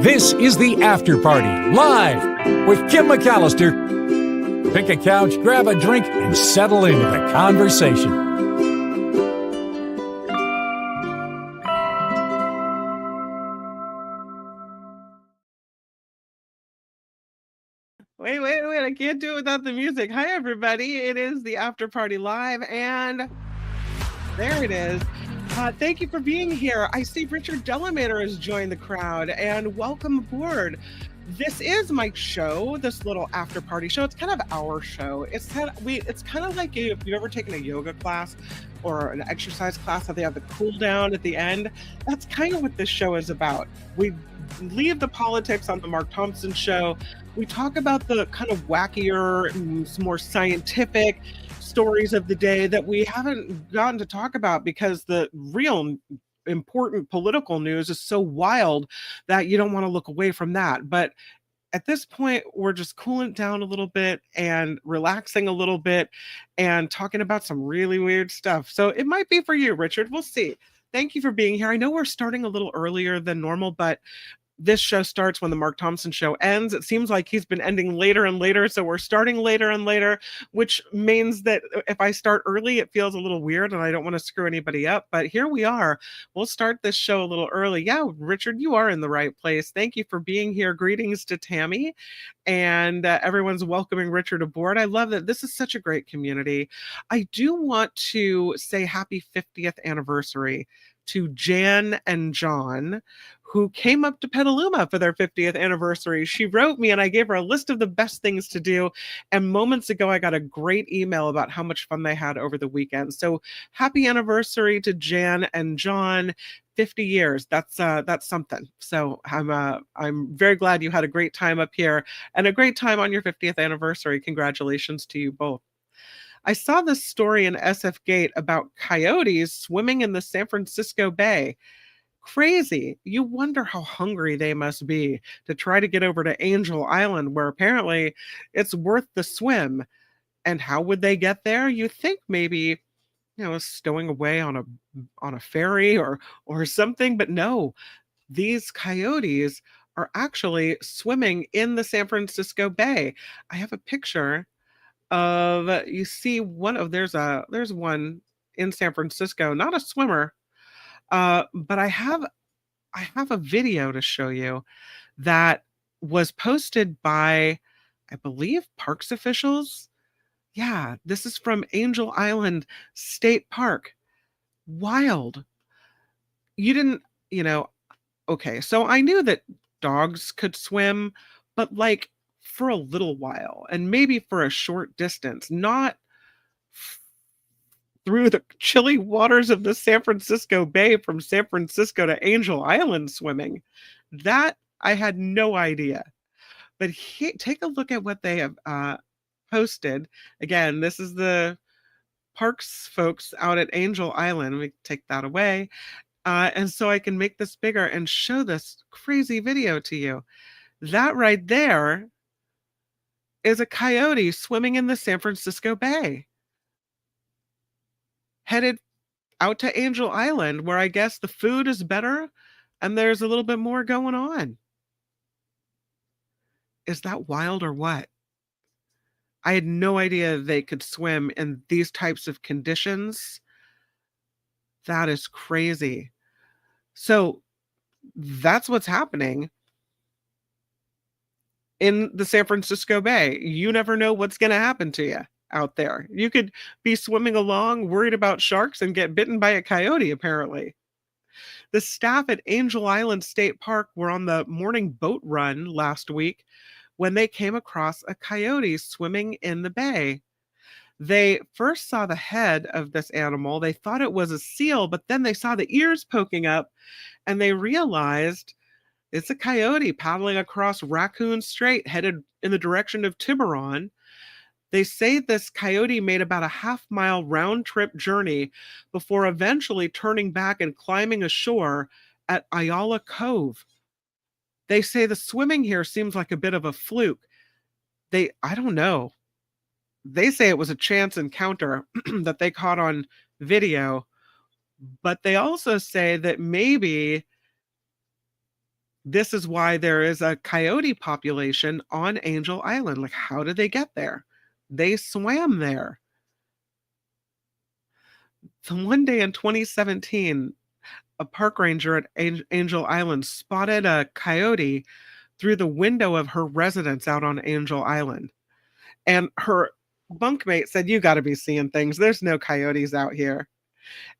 This is the After Party, live with Kim McAllister. Pick a couch, grab a drink, and settle into the conversation. Wait, I can't do it without the music. Hi, everybody. It is the After Party Live, and there it is. Thank you for being here. I see Richard Delamater has joined the crowd, and welcome aboard. This is Mike's show, this little after party show. It's kind of our show. It's kind of like if you've ever taken a yoga class or an exercise class, how they have the cool down at the end. That's kind of what this show is about. We leave the politics on the Mark Thompson show. We talk about the kind of wackier, more scientific stories of the day that we haven't gotten to talk about because the real important political news is so wild that you don't want to look away from that. But at this point, we're just cooling down a little bit and relaxing a little bit and talking about some really weird stuff. So it might be for you, Richard. We'll see. Thank you for being here. I know we're starting a little earlier than normal, but this show starts when the Mark Thompson show ends. It seems like he's been ending later and later, so we're starting later and later, which means that if I start early, it feels a little weird, and I don't want to screw anybody up, but here we are. We'll start this show a little early. Yeah, Richard, you are in the right place. Thank you for being here. Greetings to Tammy, and everyone's welcoming Richard aboard. I love that. This is such a great community. I do want to say happy 50th anniversary to Jan and John, who came up to Petaluma for their 50th anniversary. She wrote me and I gave her a list of the best things to do. And moments ago, I got a great email about how much fun they had over the weekend. So happy anniversary to Jan and John. 50 years. That's something. So I'm very glad you had a great time up here and a great time on your 50th anniversary. Congratulations to you both. I saw this story in SF Gate about coyotes swimming in the San Francisco Bay. Crazy. You wonder how hungry they must be to try to get over to Angel Island, where apparently it's worth the swim. And how would they get there? You think maybe, stowing away on a ferry or something, but no. These coyotes are actually swimming in the San Francisco Bay. I have a picture of, you see there's one in San Francisco, not a swimmer, but I have a video to show you that was posted by, I believe, parks officials. Yeah, this is from Angel Island State Park. Wild. You didn't, okay, so I knew that dogs could swim, but like for a little while and maybe for a short distance, not through the chilly waters of the San Francisco Bay from San Francisco to Angel Island swimming. That I had no idea. But take a look at what they have posted. Again, this is the parks folks out at Angel Island. Let me take that away. And so I can make this bigger and show this crazy video to you. That right there is a coyote swimming in the San Francisco Bay, headed out to Angel Island, where I guess the food is better and there's a little bit more going on. Is that wild or what? I had no idea they could swim in these types of conditions. That is crazy. So that's what's happening in the San Francisco Bay. You never know what's going to happen to you out there. You could be swimming along, worried about sharks, and get bitten by a coyote, apparently. The staff at Angel Island State Park were on the morning boat run last week when they came across a coyote swimming in the bay. They first saw the head of this animal. They thought it was a seal, but then they saw the ears poking up and they realized it's a coyote paddling across Raccoon Strait, headed in the direction of Tiburon. They say this coyote made about a half-mile round-trip journey before eventually turning back and climbing ashore at Ayala Cove. They say the swimming here seems like a bit of a fluke. I don't know. They say it was a chance encounter that they caught on video, but they also say that maybe This is why there is a coyote population on Angel Island. Like, how did they get there? They swam there. So one day in 2017, a park ranger at Angel Island spotted a coyote through the window of her residence out on Angel Island. And her bunkmate said, "You got to be seeing things. There's no coyotes out here."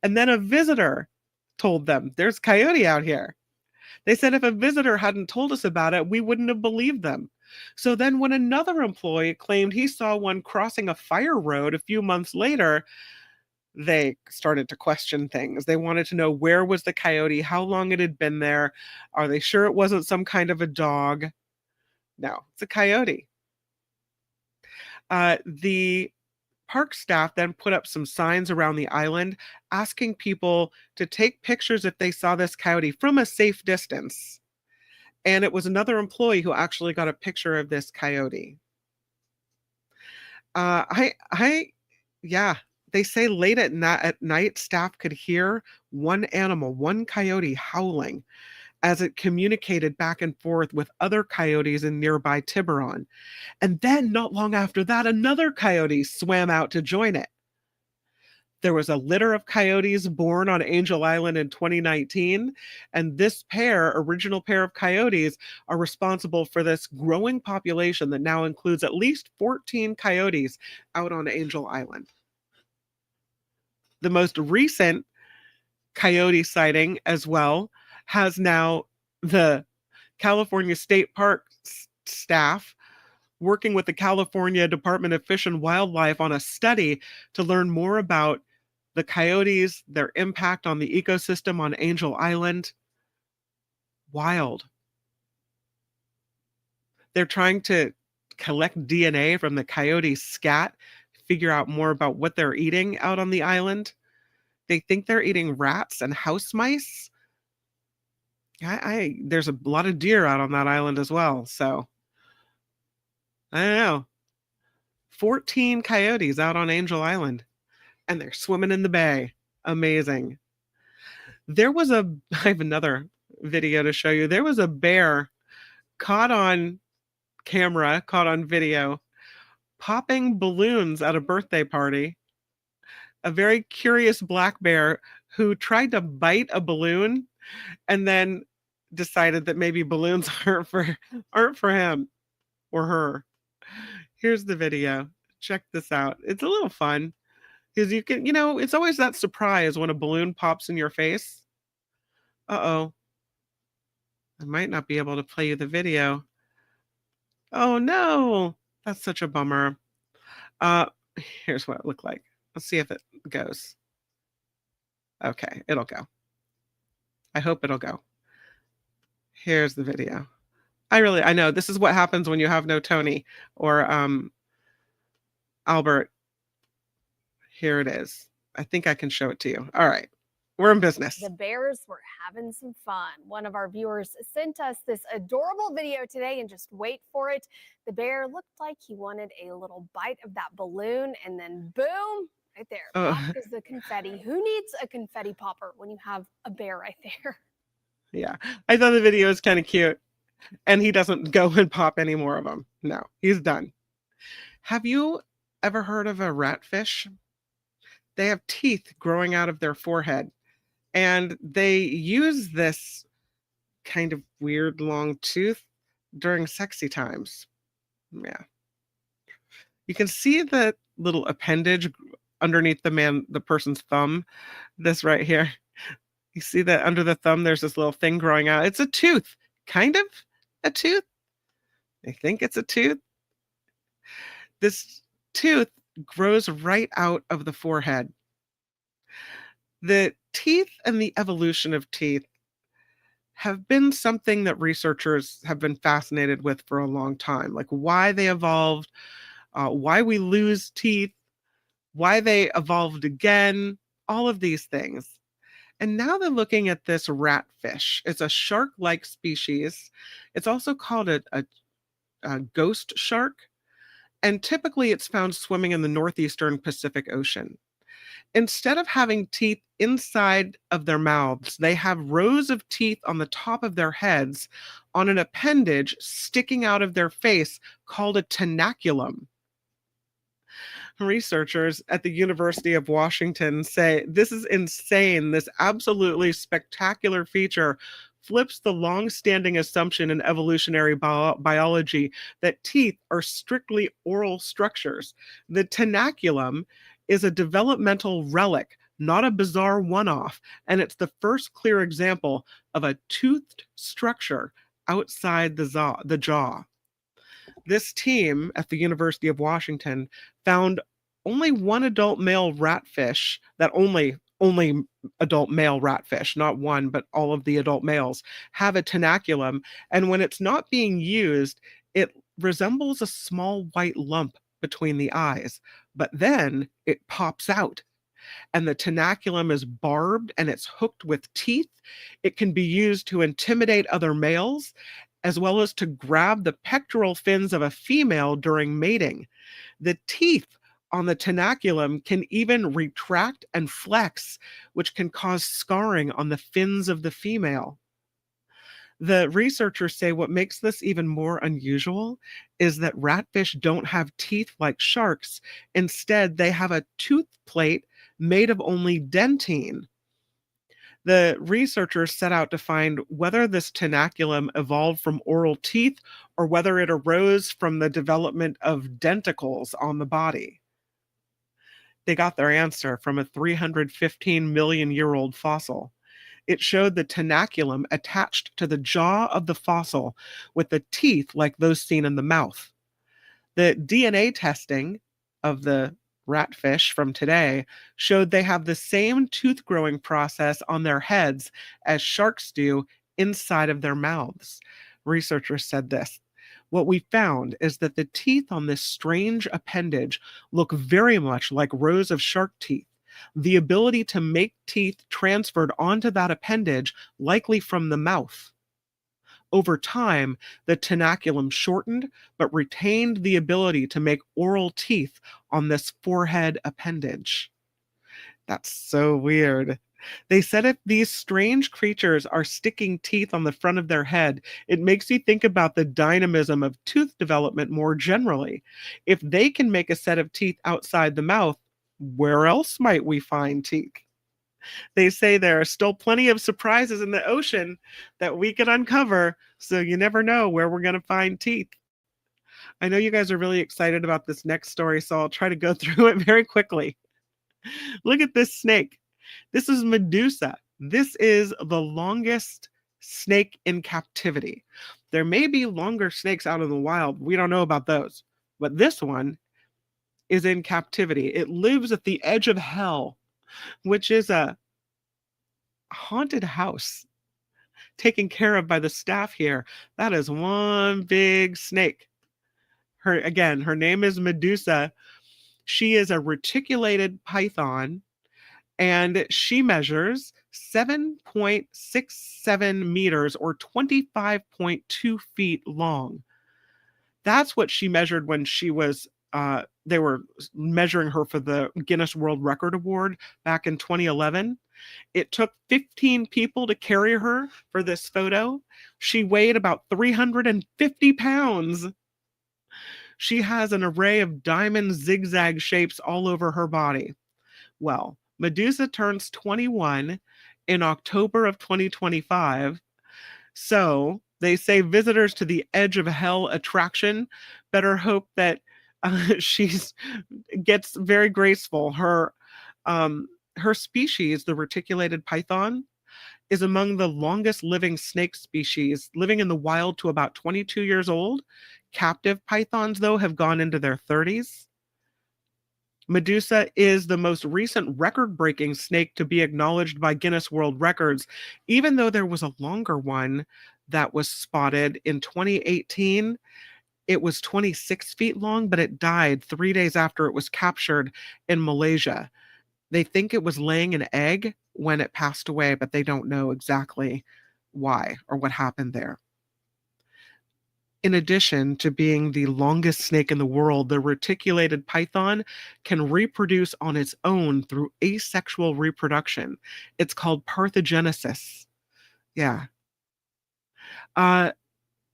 And then a visitor told them, "There's coyote out here." They said if a visitor hadn't told us about it, we wouldn't have believed them. So then, when another employee claimed he saw one crossing a fire road a few months later, they started to question things. They wanted to know, where was the coyote, how long it had been there. Are they sure it wasn't some kind of a dog? No, it's a coyote. The park staff then put up some signs around the island asking people to take pictures if they saw this coyote from a safe distance. And it was another employee who actually got a picture of this coyote. Yeah, they say late at night, staff could hear one animal, one coyote howling as it communicated back and forth with other coyotes in nearby Tiburon. And then, not long after that, another coyote swam out to join it. There was a litter of coyotes born on Angel Island in 2019, and this original pair of coyotes, are responsible for this growing population that now includes at least 14 coyotes out on Angel Island. The most recent coyote sighting as well has now the California State Park staff working with the California Department of Fish and Wildlife on a study to learn more about the coyotes, their impact on the ecosystem on Angel Island. Wild. They're trying to collect DNA from the coyote scat, figure out more about what they're eating out on the island. They think they're eating rats and house mice. There's a lot of deer out on that island as well, so I don't know. 14 coyotes out on Angel Island, and they're swimming in the bay. Amazing. I have another video to show you. There was a bear caught on camera, caught on video, popping balloons at a birthday party. A very curious black bear who tried to bite a balloon and then decided that maybe balloons aren't for him or her. Here's the video. Check this out. It's a little fun because it's always that surprise when a balloon pops in your face. Uh-oh. I might not be able to play you the video. Oh no, that's such a bummer. Here's what it looked like. Let's see if it goes. Okay, it'll go. I hope it'll go. Here's the video. I know this is what happens when you have no Tony or Albert. Here it is. I think I can show it to you. All right. We're in business. The bears were having some fun. One of our viewers sent us this adorable video today, and just wait for it. The bear looked like he wanted a little bite of that balloon, and then boom, right there, popped is the confetti. Who needs a confetti popper when you have a bear right there? Yeah, I thought the video was kind of cute. And he doesn't go and pop any more of them. No, he's done. Have you ever heard of a ratfish? They have teeth growing out of their forehead, and they use this kind of weird long tooth during sexy times. Yeah. You can see the little appendage underneath the person's thumb. This right here. You see that under the thumb, there's this little thing growing out. It's a tooth, kind of a tooth. I think it's a tooth. This tooth grows right out of the forehead. The teeth and the evolution of teeth have been something that researchers have been fascinated with for a long time, like why they evolved, why we lose teeth, why they evolved again, all of these things. And now they're looking at this ratfish. It's a shark-like species. It's also called a ghost shark. And typically it's found swimming in the northeastern Pacific Ocean. Instead of having teeth inside of their mouths, they have rows of teeth on the top of their heads on an appendage sticking out of their face called a tenaculum. Researchers at the University of Washington say this is insane. This absolutely spectacular feature flips the long-standing assumption in evolutionary biology that teeth are strictly oral structures. The tenaculum is a developmental relic, not a bizarre one-off, and it's the first clear example of a toothed structure outside the jaw. This team at the University of Washington found only one adult male ratfish, that only adult male ratfish, not one, but all of the adult males, have a tenaculum. And when it's not being used, it resembles a small white lump between the eyes. But then it pops out. And the tenaculum is barbed and it's hooked with teeth. It can be used to intimidate other males, as well as to grab the pectoral fins of a female during mating. The teeth on the tenaculum can even retract and flex, which can cause scarring on the fins of the female. The researchers say what makes this even more unusual is that ratfish don't have teeth like sharks. Instead, they have a tooth plate made of only dentine. The researchers set out to find whether this tenaculum evolved from oral teeth or whether it arose from the development of denticles on the body. They got their answer from a 315 million year old fossil. It showed the tenaculum attached to the jaw of the fossil with the teeth like those seen in the mouth. The DNA testing of the ratfish from today showed they have the same tooth growing process on their heads as sharks do inside of their mouths. Researchers said this: what we found is that the teeth on this strange appendage look very much like rows of shark teeth. The ability to make teeth transferred onto that appendage, likely from the mouth. Over time, the tenaculum shortened but retained the ability to make oral teeth on this forehead appendage. That's so weird. They said if these strange creatures are sticking teeth on the front of their head, it makes you think about the dynamism of tooth development more generally. If they can make a set of teeth outside the mouth, where else might we find teeth? They say there are still plenty of surprises in the ocean that we can uncover, so you never know where we're going to find teeth. I know you guys are really excited about this next story, so I'll try to go through it very quickly. Look at this snake. This is Medusa. This is the longest snake in captivity. There may be longer snakes out in the wild. We don't know about those. But this one is in captivity. It lives at the edge of hell, which is a haunted house taken care of by the staff here. That is one big snake. Her name is Medusa. She is a reticulated python, and she measures 7.67 meters or 25.2 feet long. That's what she measured when she was they were measuring her for the Guinness World Record Award back in 2011. It took 15 people to carry her for this photo. She weighed about 350 pounds. She has an array of diamond zigzag shapes all over her body. Well, Medusa turns 21 in October of 2025. So they say visitors to the Edge of Hell attraction better hope that she gets very graceful. Her species, the reticulated python, is among the longest living snake species, living in the wild to about 22 years old. Captive pythons, though, have gone into their 30s. Medusa is the most recent record-breaking snake to be acknowledged by Guinness World Records, even though there was a longer one that was spotted in 2018. It was 26 feet long, but it died 3 days after it was captured in Malaysia. They think it was laying an egg when it passed away, but they don't know exactly why or what happened there. In addition to being the longest snake in the world, the reticulated python can reproduce on its own through asexual reproduction. It's called parthenogenesis. Yeah. Uh,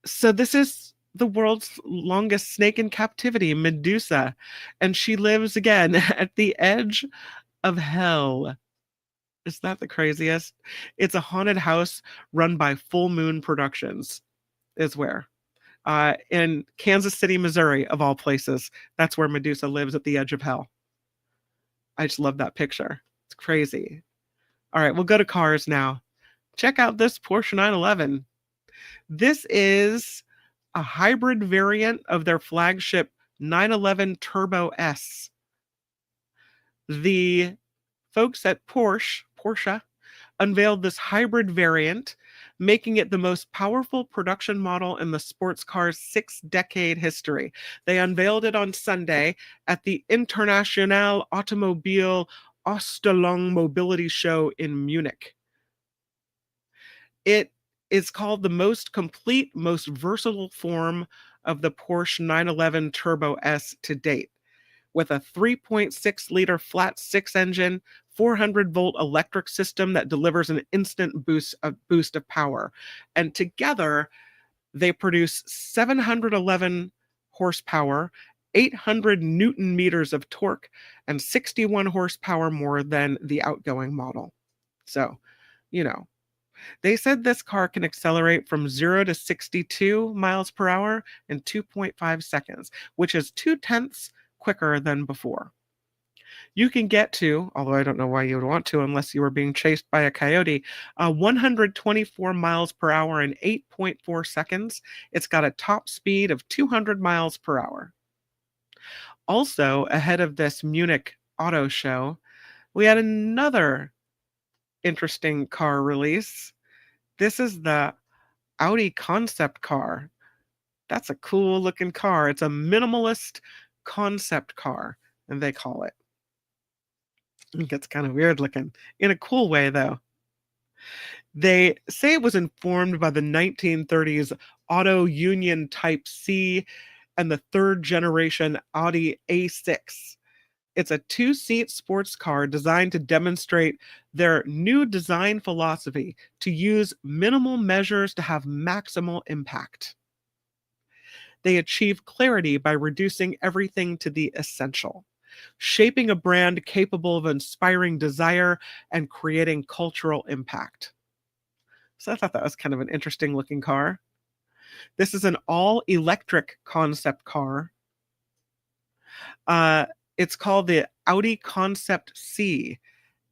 so this is the world's longest snake in captivity, Medusa, and she lives again at the edge of hell. Is that the craziest? It's a haunted house run by Full Moon Productions, is where. In Kansas City, Missouri, of all places. That's where Medusa lives at the edge of hell. I just love that picture. It's crazy. All right, we'll go to cars now. Check out this Porsche 911. This is a hybrid variant of their flagship 911 Turbo S. The folks at Porsche unveiled this hybrid variant, making it the most powerful production model in the sports car's 6-decade history. They unveiled it on Sunday at the Internationale Automobile Ausstellung Mobility Show in Munich. It is called the most complete, most versatile form of the Porsche 911 Turbo S to date, with a 3.6-liter flat six engine, 400-volt electric system that delivers an instant boost of power. And together, they produce 711 horsepower, 800 newton meters of torque, and 61 horsepower more than the outgoing model. So, they said this car can accelerate from 0 to 62 miles per hour in 2.5 seconds, which is 0.2 quicker than before. You can get to, although I don't know why you would want to unless you were being chased by a coyote, 124 miles per hour in 8.4 seconds. It's got a top speed of 200 miles per hour. Also, ahead of this Munich auto show, we had another interesting car release. This is the Audi concept car. That's a cool looking car. It's a minimalist concept car, and they call it. It gets kind of weird looking in a cool way, though. They say it was informed by the 1930s Auto Union Type C and the third generation Audi A6. It's a 2-seat sports car designed to demonstrate their new design philosophy to use minimal measures to have maximal impact. They achieve clarity by reducing everything to the essential, shaping a brand capable of inspiring desire and creating cultural impact. So I thought that was kind of an interesting looking car. This is an all-electric concept car. It's called the Audi Concept C,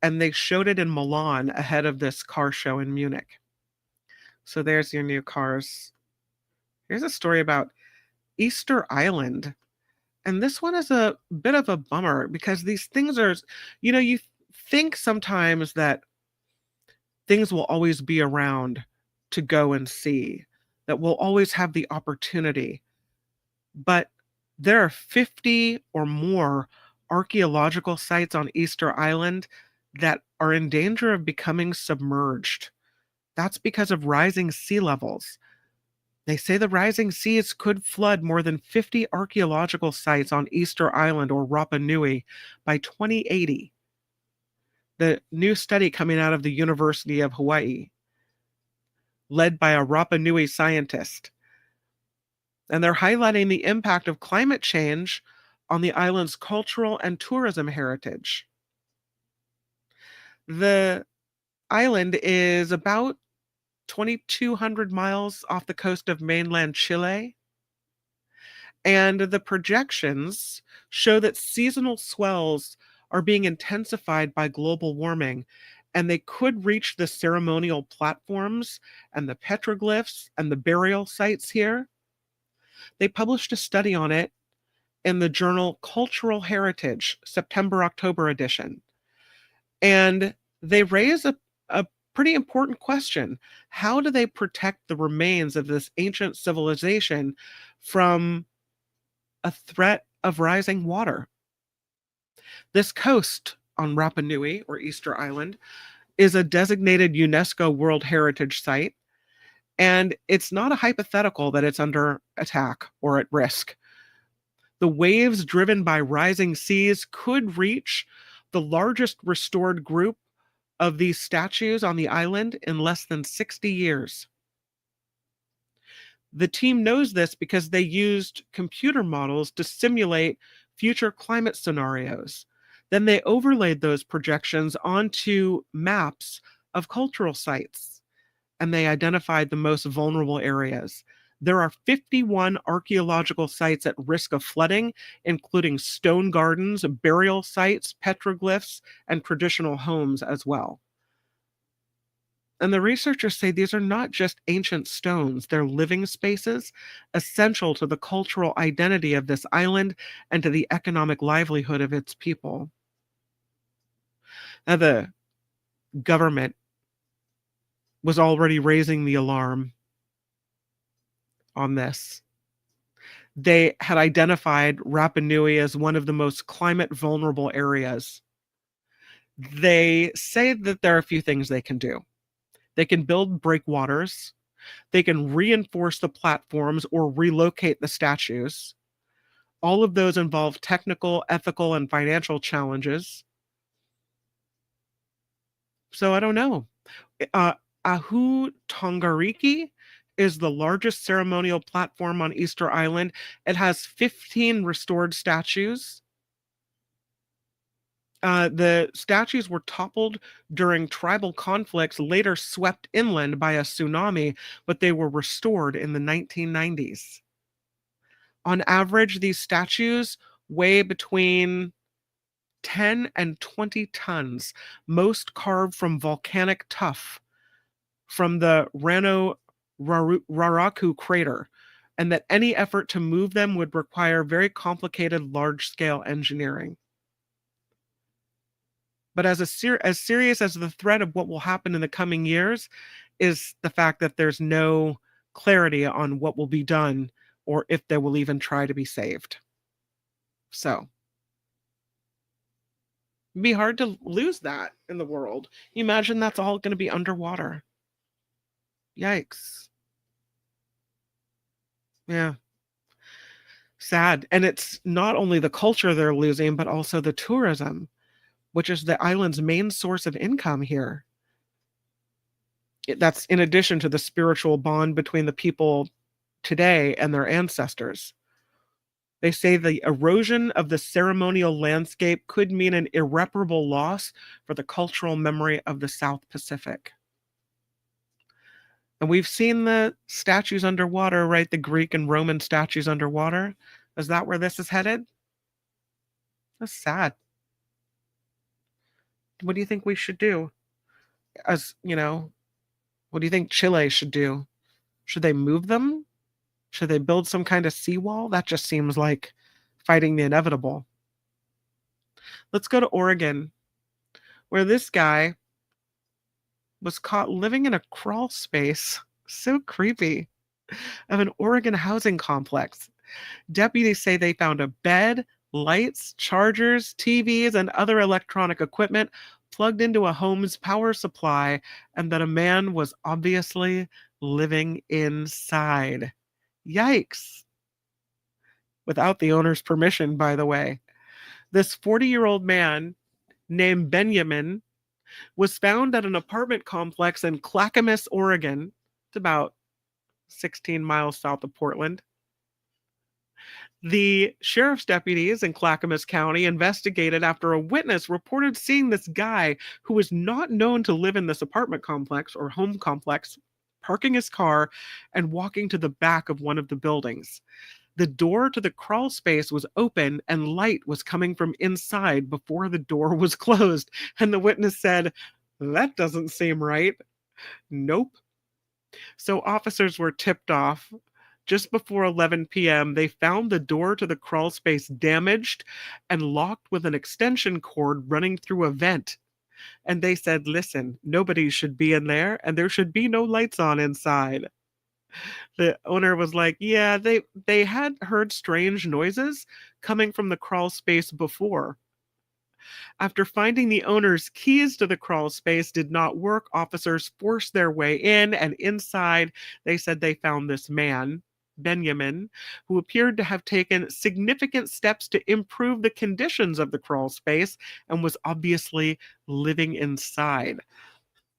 and they showed it in Milan ahead of this car show in Munich. So there's your new cars. Here's a story about Easter Island. And this one is a bit of a bummer because these things are, you think sometimes that things will always be around to go and see, that we'll always have the opportunity. But there are 50 or more archaeological sites on Easter Island that are in danger of becoming submerged. That's because of rising sea levels. They say the rising seas could flood more than 50 archaeological sites on Easter Island or Rapa Nui by 2080. The new study coming out of the University of Hawaii, led by a Rapa Nui scientist. And they're highlighting the impact of climate change on the island's cultural and tourism heritage. The island is about 2,200 miles off the coast of mainland Chile. And the projections show that seasonal swells are being intensified by global warming, and they could reach the ceremonial platforms and the petroglyphs and the burial sites here. They published a study on it in the journal Cultural Heritage, September-October edition. And they raise a pretty important question. How do they protect the remains of this ancient civilization from a threat of rising water? This coast on Rapa Nui, or Easter Island, is a designated UNESCO World Heritage Site, And it's not a hypothetical that it's under attack or at risk. The waves driven by rising seas could reach the largest restored group of these statues on the island in less than 60 years. The team knows this because they used computer models to simulate future climate scenarios. Then they overlaid those projections onto maps of cultural sites, and they identified the most vulnerable areas. There are 51 archaeological sites at risk of flooding, including stone gardens, burial sites, petroglyphs, and traditional homes as well. And the researchers say these are not just ancient stones, they're living spaces essential to the cultural identity of this island and to the economic livelihood of its people. Now, the government was already raising the alarm on this. They had identified Rapa Nui as one of the most climate vulnerable areas. They say that there are a few things they can do. They can build breakwaters. They can reinforce the platforms or relocate the statues. All of those involve technical, ethical, and financial challenges. So I don't know. Ahu Tongariki is the largest ceremonial platform on Easter Island. It has 15 restored statues. The statues were toppled during tribal conflicts, later swept inland by a tsunami, but they were restored in the 1990s. On average, these statues weigh between 10 and 20 tons, most carved from volcanic tuff from the Raraku crater, and that any effort to move them would require very complicated large-scale engineering. But as serious as the threat of what will happen in the coming years is the fact that there's no clarity on what will be done or if they will even try to be saved. So it'd be hard to lose that in the world. You imagine that's all going to be underwater. Yikes. Yeah. Sad. And it's not only the culture they're losing, but also the tourism, which is the island's main source of income here. That's in addition to the spiritual bond between the people today and their ancestors. They say the erosion of the ceremonial landscape could mean an irreparable loss for the cultural memory of the South Pacific. And we've seen the statues underwater, right? The Greek and Roman statues underwater. Is that where this is headed? That's sad. What do you think we should do? What do you think Chile should do? Should they move them? Should they build some kind of seawall? That just seems like fighting the inevitable. Let's go to Oregon, where this guy was caught living in a crawl space, so creepy, of an Oregon housing complex. Deputies say they found a bed, lights, chargers, TVs, and other electronic equipment plugged into a home's power supply, and that a man was obviously living inside. Yikes. Without the owner's permission, by the way. This 40-year-old man named Benjamin was found at an apartment complex in Clackamas, Oregon. It's about 16 miles south of Portland. The sheriff's deputies in Clackamas County investigated after a witness reported seeing this guy who was not known to live in this apartment complex or home complex, parking his car and walking to the back of one of the buildings. The door to the crawl space was open and light was coming from inside before the door was closed. And the witness said, "That doesn't seem right." Nope. So officers were tipped off. Just before 11 p.m., they found the door to the crawl space damaged and locked with an extension cord running through a vent. And they said, "Listen, nobody should be in there and there should be no lights on inside." The owner was like, "Yeah, they had heard strange noises coming from the crawl space before." After finding the owner's keys to the crawl space did not work, officers forced their way in, and inside, they said they found this man, Benjamin, who appeared to have taken significant steps to improve the conditions of the crawl space and was obviously living inside.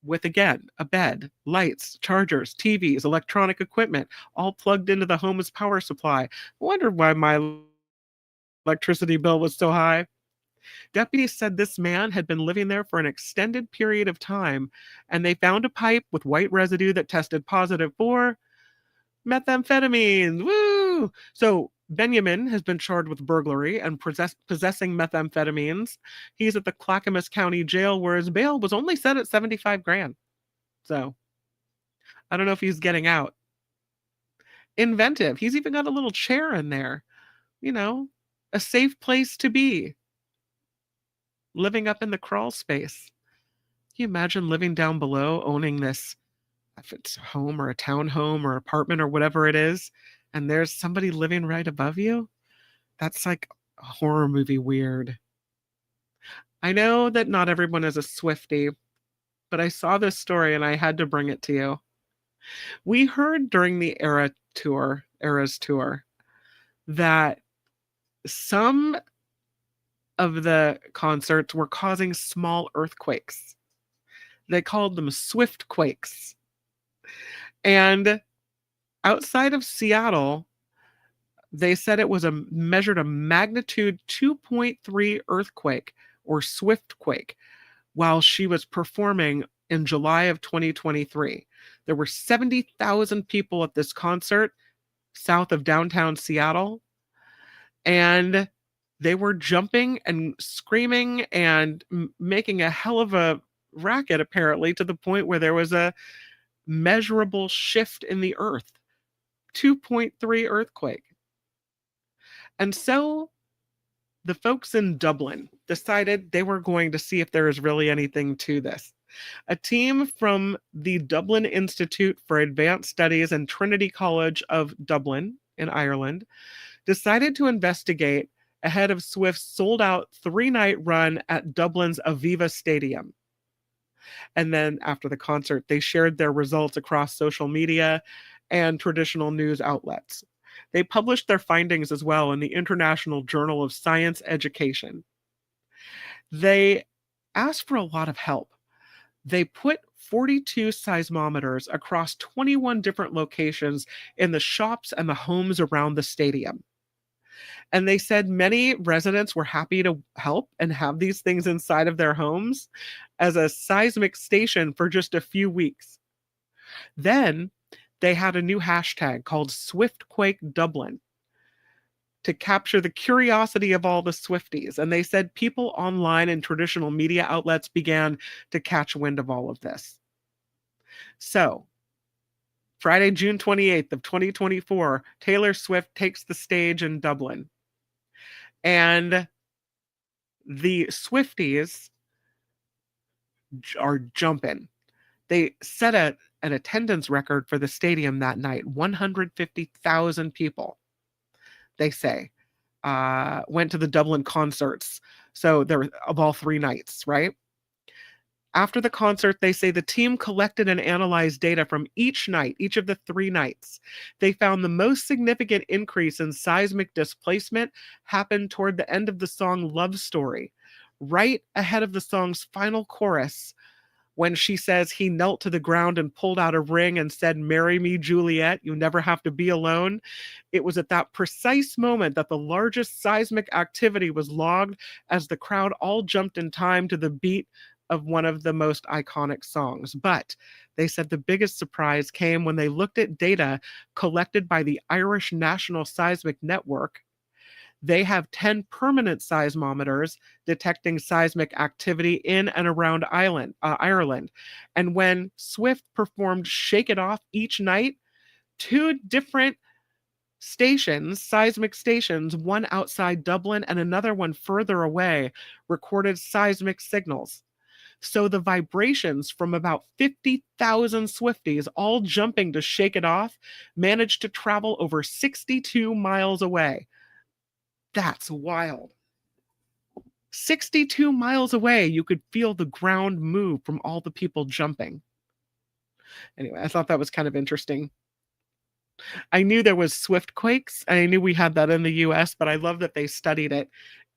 With again a bed, lights, chargers, TVs, electronic equipment, all plugged into the home's power supply. I wonder why my electricity bill was so high. Deputies said this man had been living there for an extended period of time, and they found a pipe with white residue that tested positive for methamphetamines. Woo! So Benjamin has been charged with burglary and possessing methamphetamines. He's at the Clackamas County Jail, where his bail was only set at 75 grand. So I don't know if he's getting out. Inventive. He's even got a little chair in there. You know, a safe place to be. Living up in the crawl space. Can you imagine living down below, owning this, if it's a home or a townhome or apartment or whatever it is, and there's somebody living right above you? That's like a horror movie weird. I know that not everyone is a Swiftie, but I saw this story and I had to bring it to you. We heard during the Eras tour, that some of the concerts were causing small earthquakes. They called them swift quakes. And outside of Seattle, they said it was measured a magnitude 2.3 earthquake or swift quake while she was performing in July of 2023. There were 70,000 people at this concert south of downtown Seattle, and they were jumping and screaming and making a hell of a racket, apparently, to the point where there was a measurable shift in the earth. 2.3 earthquake. And so the folks in Dublin decided they were going to see if there is really anything to this. A team from the Dublin Institute for Advanced Studies and Trinity College of Dublin in Ireland decided to investigate ahead of Swift's sold-out 3-night run at Dublin's Aviva Stadium. And then after the concert, they shared their results across social media and traditional news outlets. They published their findings as well in the International Journal of Science Education. They asked for a lot of help. They put 42 seismometers across 21 different locations in the shops and the homes around the stadium. And they said many residents were happy to help and have these things inside of their homes as a seismic station for just a few weeks. Then they had a new hashtag called SwiftQuake Dublin to capture the curiosity of all the Swifties. And they said people online and traditional media outlets began to catch wind of all of this. So, Friday, June 28th of 2024, Taylor Swift takes the stage in Dublin. And the Swifties are jumping. They set an attendance record for the stadium that night. 150,000 people, they say, went to the Dublin concerts. So there were of all 3 nights, right? After the concert, they say the team collected and analyzed data from each night, each of the 3 nights. They found the most significant increase in seismic displacement happened toward the end of the song Love Story, right ahead of the song's final chorus, when she says he knelt to the ground and pulled out a ring and said, "Marry me, Juliet, you never have to be alone." It was at that precise moment that the largest seismic activity was logged as the crowd all jumped in time to the beat of one of the most iconic songs. But they said the biggest surprise came when they looked at data collected by the Irish National Seismic Network. They have 10 permanent seismometers detecting seismic activity in and around Ireland. And when Swift performed Shake It Off each night, 2 different stations, seismic stations, one outside Dublin and another one further away, recorded seismic signals. So the vibrations from about 50,000 Swifties all jumping to Shake It Off managed to travel over 62 miles away. That's wild. 62 miles away, you could feel the ground move from all the people jumping. Anyway, I thought that was kind of interesting. I knew there was swift quakes, and I knew we had that in the US, but I love that they studied it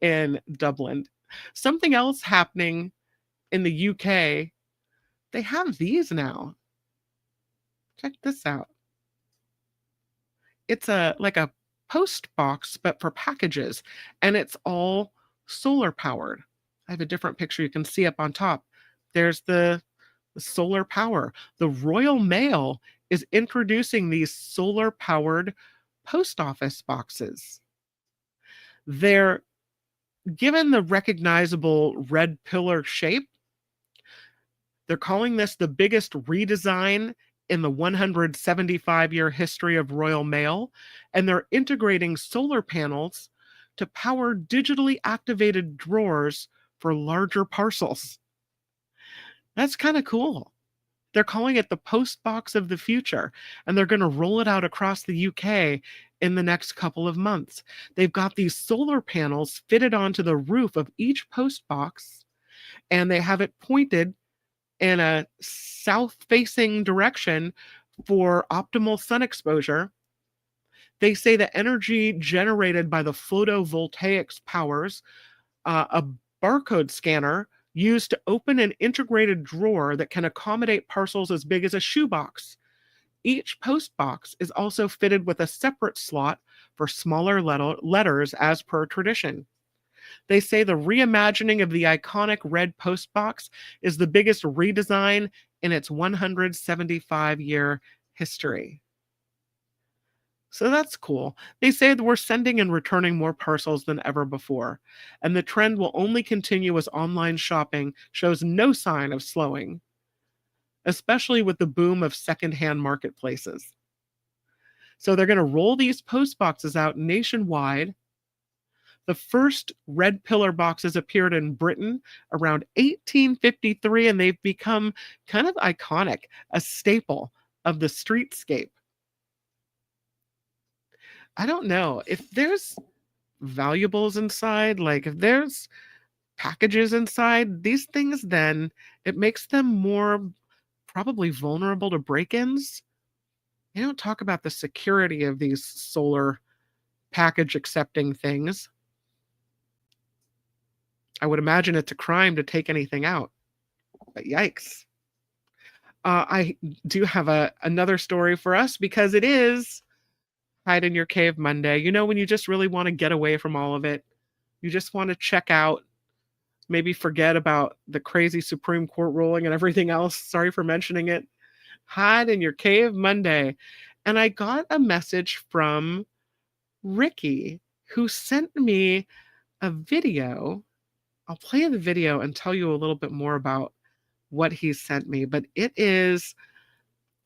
in Dublin. Something else happening in the UK, they have these now. Check this out. It's like a post box, but for packages, and it's all solar powered. I have a different picture you can see up on top. There's the solar power. The Royal Mail is introducing these solar powered post office boxes. They're given the recognizable red pillar shape. They're calling this the biggest redesign in the 175-year history of Royal Mail, and they're integrating solar panels to power digitally activated drawers for larger parcels. That's kind of cool. They're calling it the post box of the future, and they're going to roll it out across the UK in the next couple of months. They've got these solar panels fitted onto the roof of each post box, and they have it pointed in a south-facing direction for optimal sun exposure. They say the energy generated by the photovoltaics powers a barcode scanner used to open an integrated drawer that can accommodate parcels as big as a shoebox. Each post box is also fitted with a separate slot for smaller letters as per tradition. They say the reimagining of the iconic red post box is the biggest redesign in its 175-year history. So that's cool. They say that we're sending and returning more parcels than ever before, and the trend will only continue as online shopping shows no sign of slowing, especially with the boom of secondhand marketplaces. So they're going to roll these post boxes out nationwide. The first red pillar boxes appeared in Britain around 1853, and they've become kind of iconic, a staple of the streetscape. I don't know if there's valuables inside, like if there's packages inside these things, then it makes them more probably vulnerable to break-ins. They don't talk about the security of these solar package accepting things. I would imagine it's a crime to take anything out, but yikes. I do have another story for us because it is Hide in Your Cave Monday. You know, when you just really want to get away from all of it, you just want to check out, maybe forget about the crazy Supreme Court ruling and everything else. Sorry for mentioning it. Hide in Your Cave Monday. And I got a message from Ricky, who sent me a video. I'll play the video and tell you a little bit more about what he sent me, but it is,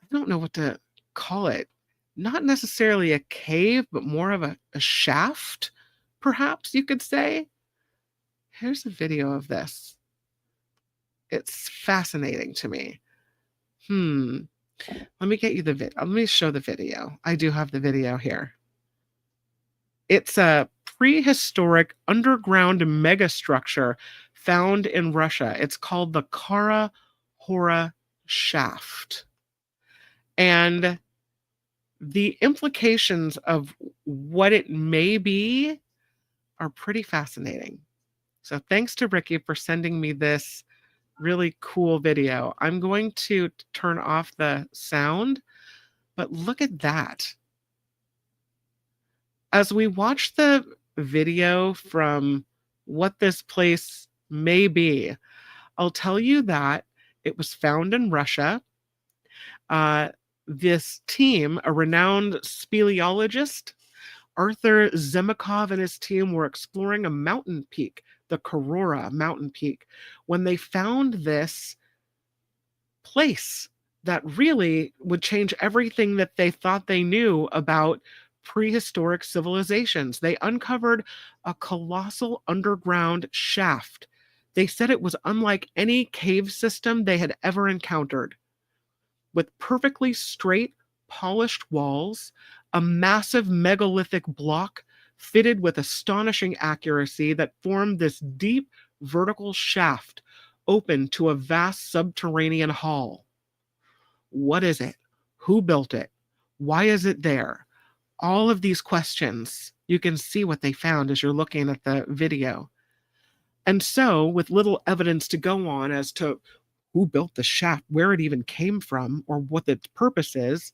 I don't know what to call it. Not necessarily a cave, but more of a shaft, perhaps you could say. Here's a video of this. It's fascinating to me. Let me get you let me show the video. I do have the video here. It's a prehistoric underground megastructure found in Russia. It's called the Kara Hora Shaft. And the implications of what it may be are pretty fascinating. So thanks to Ricky for sending me this really cool video. I'm going to turn off the sound, but look at that. As we watch the video from what this place may be, I'll tell you that it was found in Russia. This team, a renowned speleologist, Arthur Zemikov, and his team were exploring a mountain peak, the Karora mountain peak, when they found this place that really would change everything that they thought they knew about prehistoric civilizations. They uncovered a colossal underground shaft. They said it was unlike any cave system they had ever encountered, with perfectly straight, polished walls, a massive megalithic block fitted with astonishing accuracy that formed this deep vertical shaft open to a vast subterranean hall. What is it? Who built it? Why is it there? All of these questions, you can see what they found as you're looking at the video. And so, with little evidence to go on as to who built the shaft, where it even came from, or what its purpose is,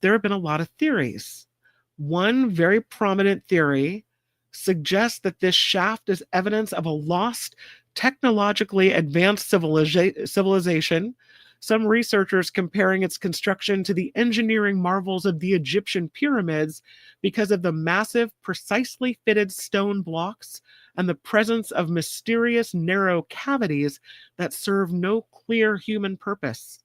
there have been a lot of theories. One very prominent theory suggests that this shaft is evidence of a lost, technologically advanced civilization. Some researchers comparing its construction to the engineering marvels of the Egyptian pyramids because of the massive, precisely fitted stone blocks and the presence of mysterious narrow cavities that serve no clear human purpose.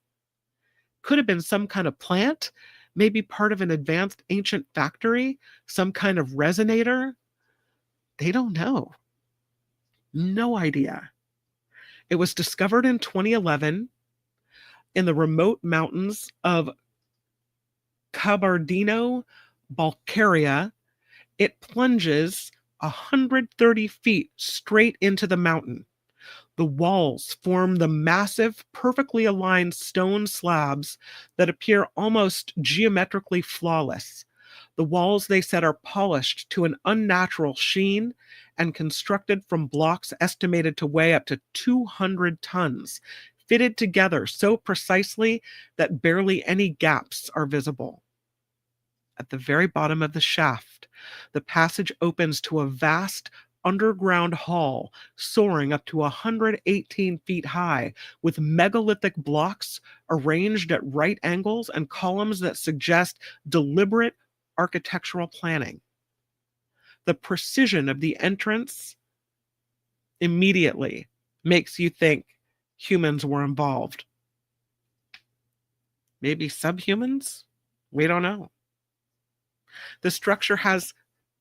Could have been some kind of plant, maybe part of an advanced ancient factory, some kind of resonator. They don't know. No idea. It was discovered in 2011 in the remote mountains of Kabardino-Balkaria. It plunges 130 feet straight into the mountain. The walls form the massive, perfectly aligned stone slabs that appear almost geometrically flawless. The walls, they said, are polished to an unnatural sheen and constructed from blocks estimated to weigh up to 200 tons, fitted together so precisely that barely any gaps are visible. At the very bottom of the shaft, the passage opens to a vast underground hall soaring up to 118 feet high, with megalithic blocks arranged at right angles and columns that suggest deliberate architectural planning. The precision of the entrance immediately makes you think humans were involved. Maybe subhumans? We don't know. The structure has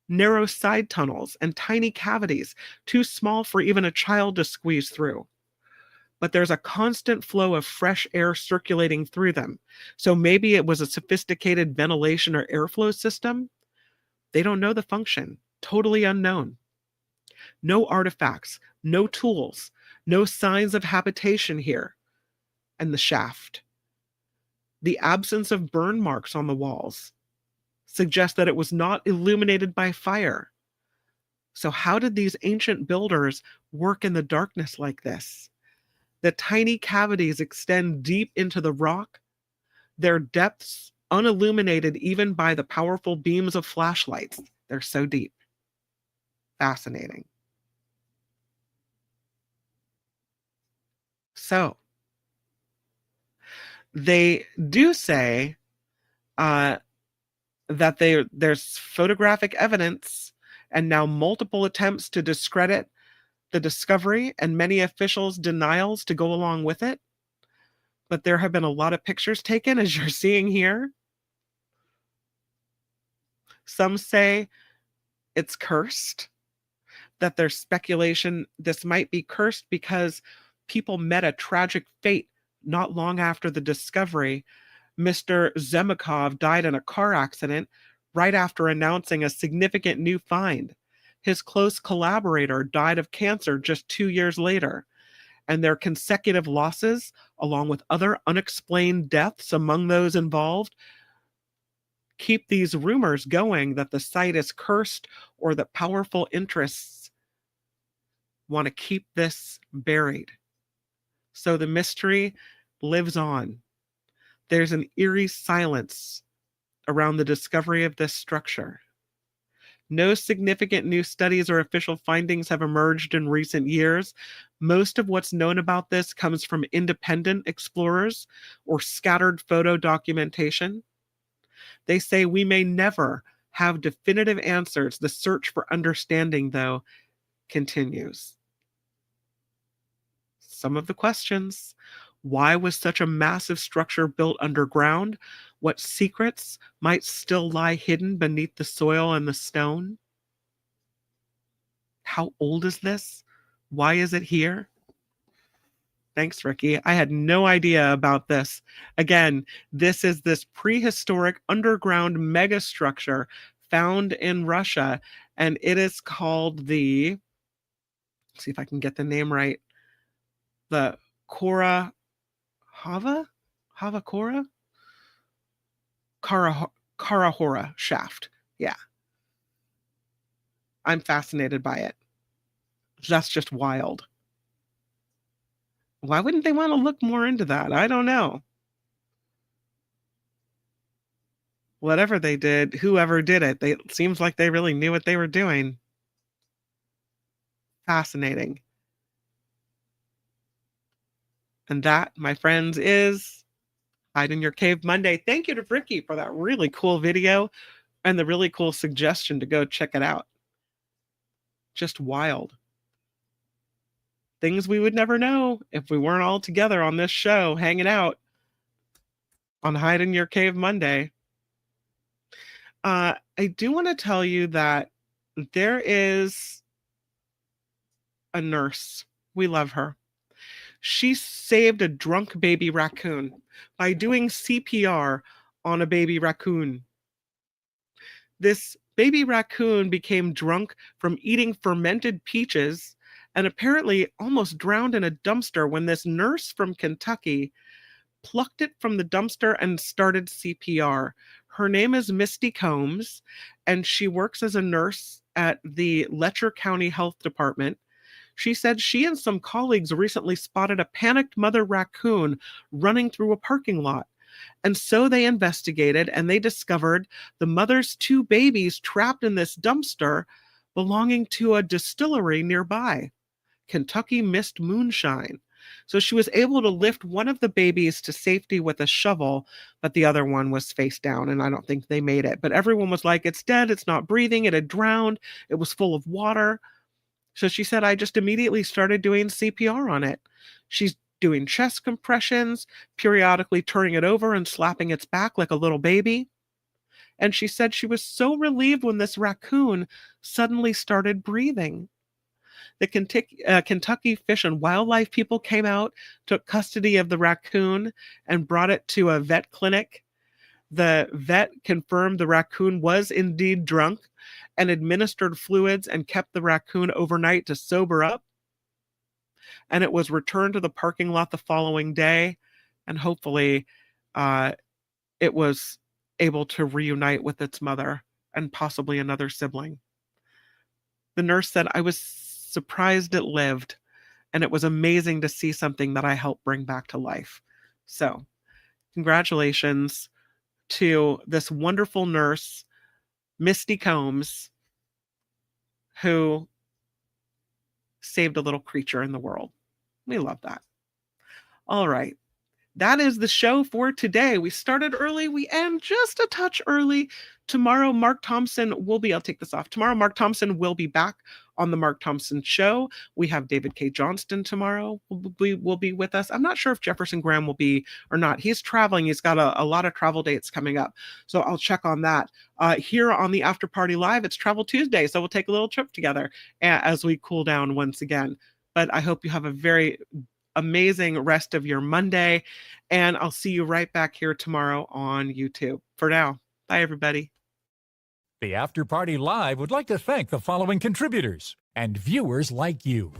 narrow side tunnels and tiny cavities, too small for even a child to squeeze through. But there's a constant flow of fresh air circulating through them. So maybe it was a sophisticated ventilation or airflow system. They don't know the function. Totally unknown. No artifacts, no tools, no signs of habitation here. And the shaft. The absence of burn marks on the walls suggests that it was not illuminated by fire. So how did these ancient builders work in the darkness like this? The tiny cavities extend deep into the rock, their depths unilluminated even by the powerful beams of flashlights. They're so deep. Fascinating. So, they do say that there's photographic evidence and now multiple attempts to discredit the discovery and many officials' denials to go along with it. But there have been a lot of pictures taken, as you're seeing here. Some say it's cursed, that there's speculation this might be cursed because people met a tragic fate not long after the discovery. Mr. Zemikov died in a car accident right after announcing a significant new find. His close collaborator died of cancer just 2 years later, and their consecutive losses, along with other unexplained deaths among those involved, keep these rumors going that the site is cursed or that powerful interests want to keep this buried. So the mystery lives on. There's an eerie silence around the discovery of this structure. No significant new studies or official findings have emerged in recent years. Most of what's known about this comes from independent explorers or scattered photo documentation. They say we may never have definitive answers. The search for understanding, though, continues. Some of the questions: why was such a massive structure built underground? What secrets might still lie hidden beneath the soil and the stone? How old is this? Why is it here? Thanks, Ricky. I had no idea about this. Again, this is this prehistoric underground megastructure found in Russia, and it is called the, let's see if I can get the name right, the Cora Hava Cora Karahora shaft. Yeah. I'm fascinated by it. That's just wild. Why wouldn't they want to look more into that? I don't know. Whatever they did, whoever did it, it seems like they really knew what they were doing. Fascinating. And that, my friends, is Hide in Your Cave Monday. Thank you to Ricky for that really cool video and the really cool suggestion to go check it out. Just wild. Things we would never know if we weren't all together on this show, hanging out on Hide in Your Cave Monday. I do want to tell you that there is a nurse. We love her. She saved a drunk baby raccoon by doing CPR on a baby raccoon. This baby raccoon became drunk from eating fermented peaches and apparently almost drowned in a dumpster when this nurse from Kentucky plucked it from the dumpster and started CPR. Her name is Misty Combs, and she works as a nurse at the Letcher County Health Department. She said she and some colleagues recently spotted a panicked mother raccoon running through a parking lot. And so they investigated and they discovered the mother's two babies trapped in this dumpster belonging to a distillery nearby, Kentucky Mist Moonshine. So she was able to lift one of the babies to safety with a shovel, but the other one was face down, and I don't think they made it. But everyone was like, it's dead, it's not breathing, it had drowned, it was full of water. So she said, I just immediately started doing CPR on it. She's doing chest compressions, periodically turning it over and slapping its back like a little baby. And she said she was so relieved when this raccoon suddenly started breathing. The Kentucky Fish and Wildlife people came out, took custody of the raccoon, and brought it to a vet clinic. The vet confirmed the raccoon was indeed drunk and administered fluids and kept the raccoon overnight to sober up. And it was returned to the parking lot the following day. And hopefully it was able to reunite with its mother and possibly another sibling. The nurse said, I was surprised it lived, and it was amazing to see something that I helped bring back to life. So congratulations to this wonderful nurse, Misty Combs, who saved a little creature in the world. We love that. All right. That is the show for today. We started early. We end just a touch early. Tomorrow, Mark Thompson will be, I'll take this off. Tomorrow, Mark Thompson will be back on the Mark Thompson Show. We have David K. Johnston tomorrow will be with us. I'm not sure if Jefferson Graham will be or not. He's traveling. He's got a lot of travel dates coming up. So I'll check on that. Here on the After Party Live, it's Travel Tuesday. So we'll take a little trip together as we cool down once again. But I hope you have a very amazing rest of your Monday, and I'll see you right back here tomorrow on YouTube. For now, bye everybody. The After Party Live would like to thank the following contributors and viewers like you.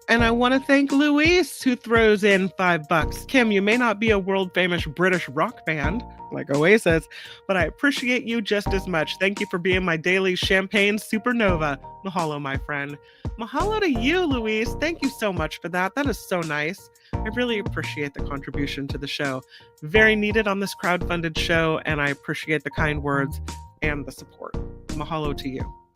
And I want to thank Luis, who throws in $5. Kim, you may not be a world famous British rock band like Oasis, but I appreciate you just as much. Thank you for being my daily champagne supernova. Mahalo, my friend. Mahalo to you, Luis. Thank you so much for that. That is so nice. I really appreciate the contribution to the show. Very needed on this crowdfunded show, and I appreciate the kind words and the support. Mahalo to you.